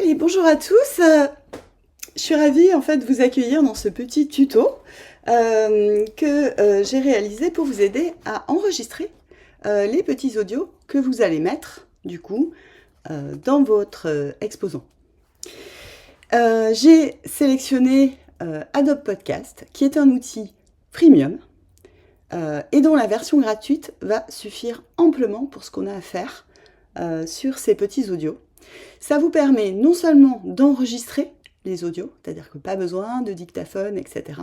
Allez, bonjour à tous. Je suis ravie en fait de vous accueillir dans ce petit tuto que j'ai réalisé pour vous aider à enregistrer les petits audios que vous allez mettre du coup dans votre exposant. J'ai sélectionné Adobe Podcast qui est un outil freemium et dont la version gratuite va suffire amplement pour ce qu'on a à faire sur ces petits audios. Ça vous permet non seulement d'enregistrer les audios, c'est-à-dire que pas besoin de dictaphone, etc.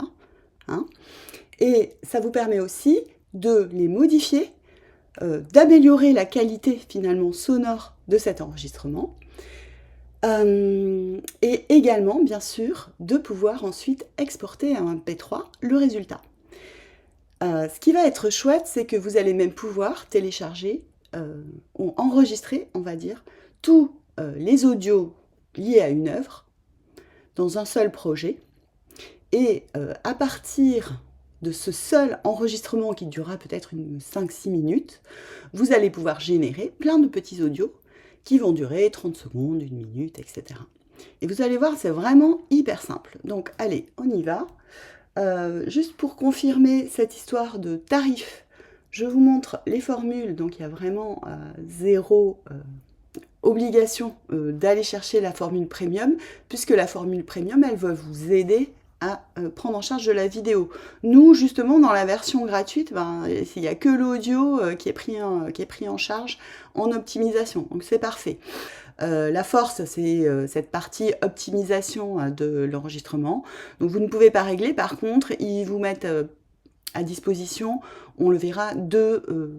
Et ça vous permet aussi de les modifier, d'améliorer la qualité finalement sonore de cet enregistrement, et également, bien sûr, de pouvoir ensuite exporter à un MP3 le résultat. Ce qui va être chouette, c'est que vous allez même pouvoir télécharger, ou enregistrer, on va dire, tous les audios liés à une œuvre dans un seul projet. Et à partir de ce seul enregistrement qui durera peut-être 5-6 minutes, vous allez pouvoir générer plein de petits audios qui vont durer 30 secondes, 1 minute, etc. Et vous allez voir, c'est vraiment hyper simple. Donc allez, on y va. Juste pour confirmer cette histoire de tarif, je vous montre les formules. Donc il y a vraiment zéro obligation d'aller chercher la formule premium, puisque la formule premium, elle va vous aider à prendre en charge de la vidéo. Nous, justement, dans la version gratuite, il n'y a que l'audio qui est pris en charge en optimisation, donc c'est parfait. La force, c'est cette partie optimisation de l'enregistrement. Donc vous ne pouvez pas régler, par contre, ils vous mettent à disposition, on le verra, deux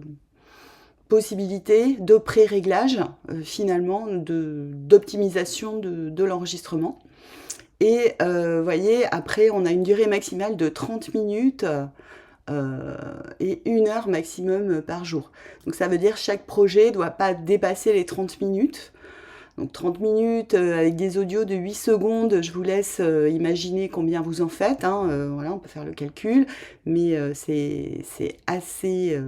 possibilités de pré-réglage, finalement, d'optimisation de l'enregistrement. Et voyez, après, on a une durée maximale de 30 minutes et 1 heure maximum par jour. Donc ça veut dire que chaque projet ne doit pas dépasser les 30 minutes. Donc 30 minutes avec des audios de 8 secondes, je vous laisse imaginer combien vous en faites. Voilà, on peut faire le calcul, mais c'est assez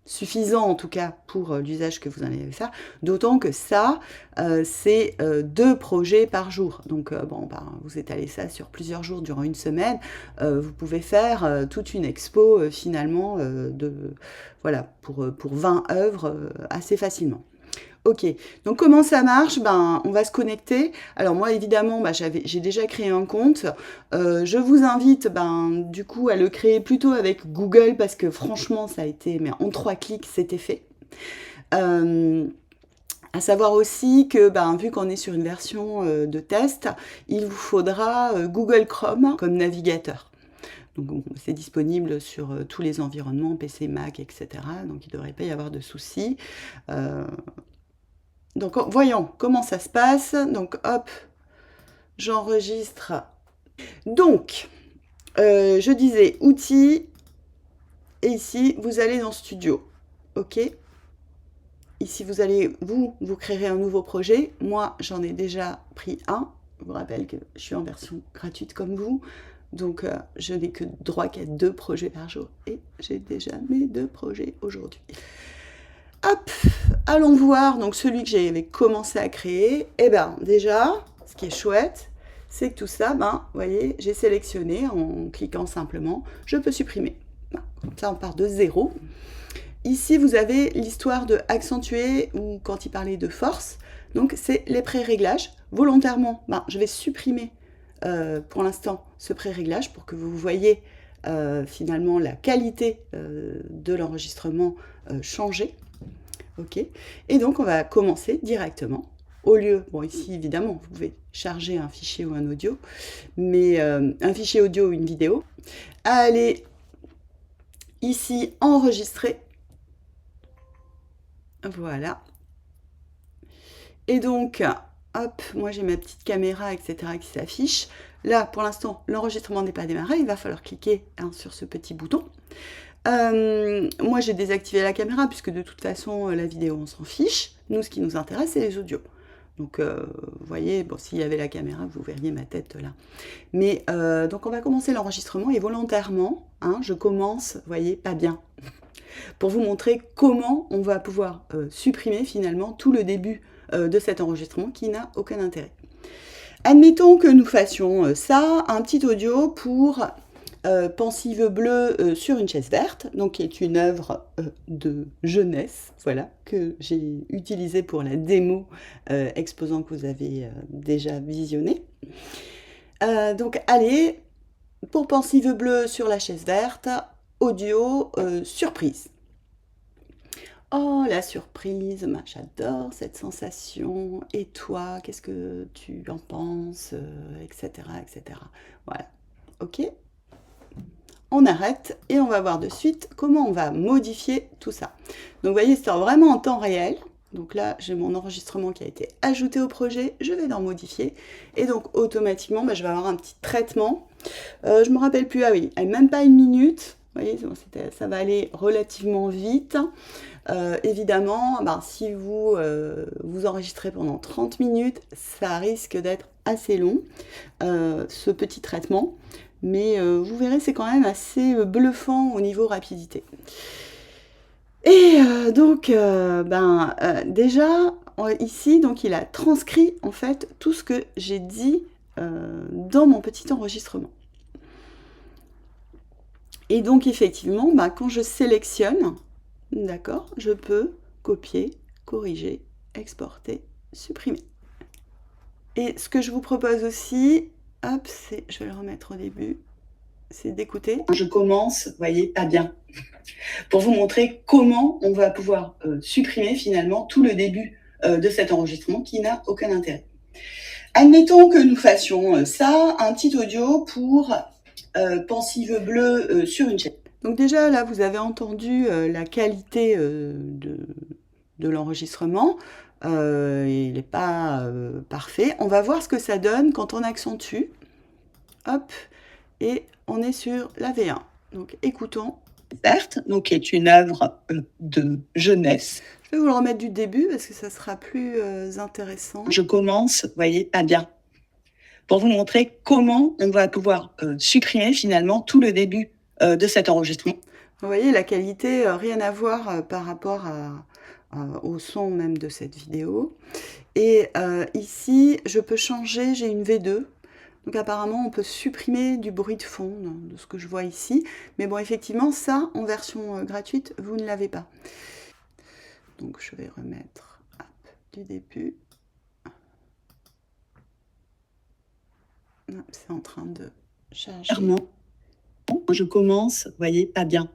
suffisant en tout cas pour l'usage que vous en allez faire, d'autant que ça, c'est 2 projets par jour. Donc vous étalez ça sur plusieurs jours durant une semaine, vous pouvez faire toute une expo finalement pour 20 œuvres assez facilement. Ok, donc comment ça marche? On va se connecter. Alors moi, évidemment, j'ai déjà créé un compte. Je vous invite, du coup, à le créer plutôt avec Google parce que franchement, ça a été, mais en 3 clics, c'était fait. À savoir aussi que, vu qu'on est sur une version de test, il vous faudra Google Chrome comme navigateur. Donc c'est disponible sur tous les environnements, PC, Mac, etc. Donc il ne devrait pas y avoir de soucis. Donc voyons comment ça se passe. Donc hop, j'enregistre. Donc, je disais outils, et ici vous allez dans Studio. Ok. Ici vous allez, vous créerez un nouveau projet. Moi j'en ai déjà pris un. Je vous rappelle que je suis en version gratuite comme vous. Donc je n'ai que droit qu'à 2 projets par jour. Et j'ai déjà mes 2 projets aujourd'hui. Hop, allons voir donc celui que j'avais commencé à créer. Et déjà, ce qui est chouette, c'est que tout ça, vous voyez, j'ai sélectionné en cliquant simplement, je peux supprimer. Comme ça, on part de 0. Ici, vous avez l'histoire de accentuer ou quand il parlait de force. Donc, c'est les pré-réglages. Volontairement, je vais supprimer pour l'instant ce pré-réglage pour que vous voyez finalement la qualité de l'enregistrement changer. Ok, et donc on va commencer directement. Au lieu, ici évidemment, vous pouvez charger un fichier ou un audio, mais un fichier audio ou une vidéo, à aller ici enregistrer. Voilà. Et donc, hop, moi j'ai ma petite caméra, etc. qui s'affiche. Là, pour l'instant, l'enregistrement n'est pas démarré. Il va falloir cliquer sur ce petit bouton. Moi j'ai désactivé la caméra puisque de toute façon la vidéo on s'en fiche. Nous ce qui nous intéresse c'est les audios. Donc vous voyez, s'il y avait la caméra vous verriez ma tête là. Mais donc on va commencer l'enregistrement et volontairement je commence, vous voyez, pas bien. Pour vous montrer comment on va pouvoir supprimer finalement tout le début de cet enregistrement qui n'a aucun intérêt. Admettons que nous fassions ça, un petit audio pour Pensive bleue sur une chaise verte, donc qui est une œuvre de jeunesse, voilà, que j'ai utilisée pour la démo exposant que vous avez déjà visionné. Donc allez, pour Pensive bleue sur la chaise verte, audio surprise. Oh, la surprise, j'adore cette sensation. Et toi, qu'est-ce que tu en penses, etc., etc. Voilà, ok. On arrête et on va voir de suite comment on va modifier tout ça. Donc vous voyez, c'est vraiment en temps réel. Donc là, j'ai mon enregistrement qui a été ajouté au projet, je vais dans modifier. Et donc automatiquement, je vais avoir un petit traitement. Je me rappelle plus, ah oui, même pas une minute. Vous voyez, ça va aller relativement vite. Évidemment, si vous vous enregistrez pendant 30 minutes, ça risque d'être assez long, ce petit traitement. Mais vous verrez, c'est quand même assez bluffant au niveau rapidité. Et déjà, ici, donc, il a transcrit en fait tout ce que j'ai dit dans mon petit enregistrement. Et donc, effectivement, quand je sélectionne, d'accord, je peux copier, corriger, exporter, supprimer. Et ce que je vous propose aussi, hop, je vais le remettre au début, c'est d'écouter. Je commence, vous voyez, pas bien, pour vous montrer comment on va pouvoir supprimer finalement tout le début de cet enregistrement qui n'a aucun intérêt. Admettons que nous fassions ça, un petit audio pour Pensive bleue sur une chaise. Donc déjà, là, vous avez entendu la qualité de l'enregistrement. Il n'est pas parfait. On va voir ce que ça donne quand on accentue. Hop, et on est sur la V1. Donc écoutons. Certes, donc qui est une œuvre de jeunesse. Je vais vous le remettre du début parce que ça sera plus intéressant. Je commence, vous voyez, pas bien, pour vous montrer comment on va pouvoir supprimer finalement tout le début de cet enregistrement. Vous voyez, la qualité, rien à voir par rapport au son même de cette vidéo. Et ici, je peux changer, j'ai une V2. Donc apparemment, on peut supprimer du bruit de fond, de ce que je vois ici. Mais bon, effectivement, ça, en version gratuite, vous ne l'avez pas. Donc je vais remettre du début. C'est en train de charger. Je commence, vous voyez, pas bien,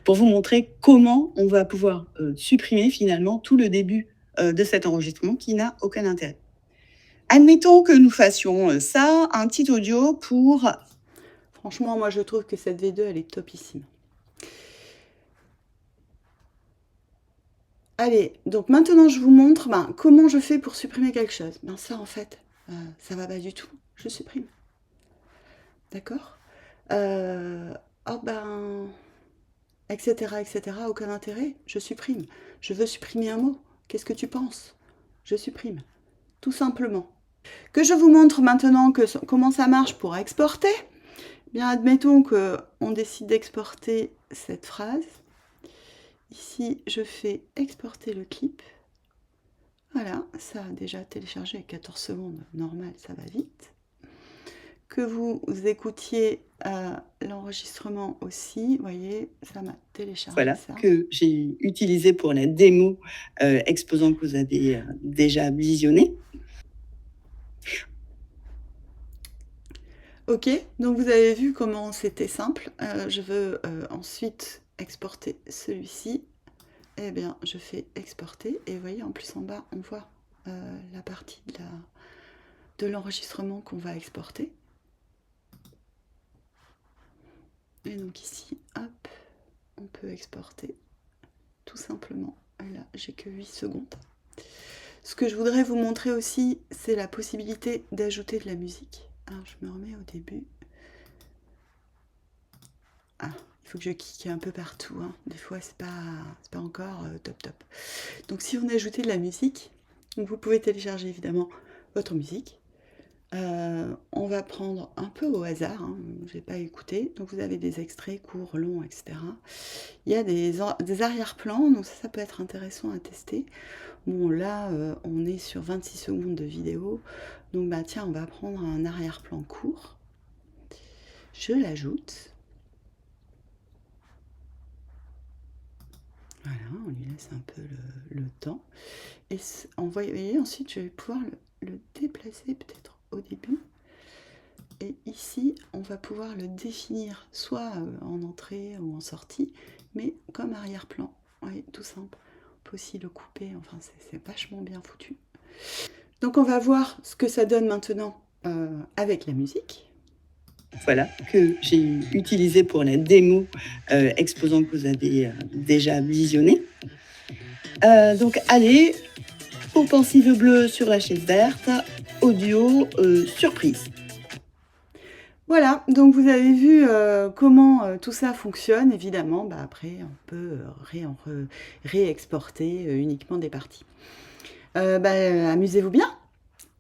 pour vous montrer comment on va pouvoir supprimer finalement tout le début de cet enregistrement qui n'a aucun intérêt. Admettons que nous fassions ça, un petit audio pour... Franchement, moi je trouve que cette V2, elle est topissime. Allez, donc maintenant je vous montre comment je fais pour supprimer quelque chose. Ça en fait, ça va pas du tout, je supprime. D'accord etc., etc., aucun intérêt, je supprime. Je veux supprimer un mot, qu'est-ce que tu penses? Je supprime, tout simplement. Que je vous montre maintenant comment ça marche pour exporter. Bien, admettons qu'on décide d'exporter cette phrase. Ici, je fais exporter le clip. Voilà, ça a déjà téléchargé 14 secondes, normal, ça va vite. Que vous écoutiez l'enregistrement aussi, vous voyez, ça m'a téléchargé. Voilà, ça. Que j'ai utilisé pour la démo exposant que vous avez déjà visionné. Ok, donc vous avez vu comment c'était simple. Je veux ensuite exporter celui-ci. Eh bien, je fais exporter et vous voyez, en plus en bas, on voit la partie de l'enregistrement qu'on va exporter. Et donc ici, hop, on peut exporter tout simplement. Et là, j'ai que 8 secondes. Ce que je voudrais vous montrer aussi, c'est la possibilité d'ajouter de la musique. Alors, je me remets au début. Il faut que je clique un peu partout. Des fois, c'est pas encore top. Donc, si on ajoutait de la musique, donc vous pouvez télécharger évidemment votre musique. On va prendre un peu au hasard, hein, je n'ai pas écouté. Donc vous avez des extraits courts, longs, etc. Il y a des arrière-plans, donc ça peut être intéressant à tester. Bon, là, on est sur 26 secondes de vidéo. Donc, bah tiens, on va prendre un arrière-plan court. Je l'ajoute. Voilà, on lui laisse un peu le temps. Et vous voyez, ensuite, je vais pouvoir le déplacer peut-être au début. Et ici, on va pouvoir le définir soit en entrée ou en sortie, mais comme arrière-plan. Oui, tout simple. On peut aussi le couper, enfin, c'est vachement bien foutu. Donc, on va voir ce que ça donne maintenant avec la musique. Voilà, que j'ai utilisé pour la démo exposant que vous avez déjà visionné. Donc, allez, pour pensive bleue sur la chaise verte, audio surprise. Voilà, donc vous avez vu comment tout ça fonctionne. Évidemment, bah, après, on peut réexporter uniquement des parties. Bah, amusez-vous bien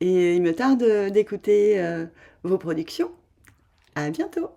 et il me tarde d'écouter vos productions. À bientôt!